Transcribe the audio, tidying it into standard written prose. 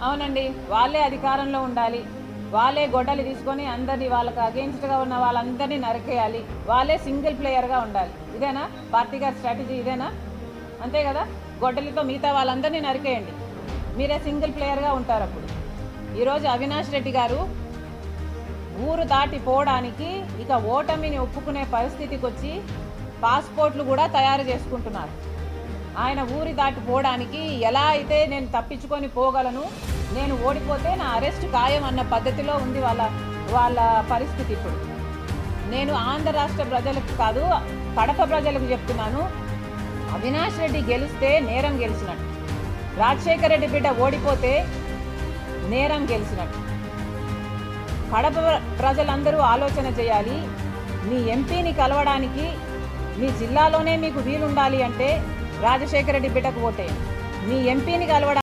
అవునండి, వాళ్ళే అధికారంలో ఉండాలి, వాళ్ళే గొడ్డలి తీసుకొని అందరినీ వాళ్ళకి అగెయిన్స్ట్గా ఉన్న వాళ్ళందరినీ నరికేయాలి, వాళ్ళే సింగిల్ ప్లేయర్గా ఉండాలి. ఇదేనా పార్టీ గారి స్ట్రాటజీ? ఇదేనా? అంతే కదా, గొడ్డలితో మిగతా వాళ్ళందరినీ నరికేయండి, మీరే సింగిల్ ప్లేయర్గా ఉంటారు. అప్పుడు ఈరోజు అవినాష్ రెడ్డి గారు ఊరు దాటిపోవడానికి ఇక ఓటమిని ఒప్పుకునే పరిస్థితికి వచ్చి పాస్పోర్ట్లు కూడా తయారు చేసుకుంటున్నారు. ఆయన ఊరి దాటిపోవడానికి ఎలా అయితే నేను తప్పించుకొని పోగలను, నేను ఓడిపోతే నా అరెస్ట్ ఖాయం అన్న పద్ధతిలో ఉంది వాళ్ళ పరిస్థితి. ఇప్పుడు నేను ఆంధ్ర రాష్ట్ర ప్రజలకు కాదు, కడప ప్రజలకు చెప్తున్నాను, అవినాష్ రెడ్డి గెలిస్తే నేరం గెలిచినట్టు, రాజశేఖర రెడ్డి బిడ్డ ఓడిపోతే నేరం గెలిచినట్టు. కడప ప్రజలందరూ ఆలోచన చేయాలి. మీ ఎంపీని కలవడానికి మీ జిల్లాలోనే మీకు వీలుండాలి అంటే రాజశేఖర రెడ్డి బిడ్డకు ఓటేయండి. మీ ఎంపీని కలవడానికి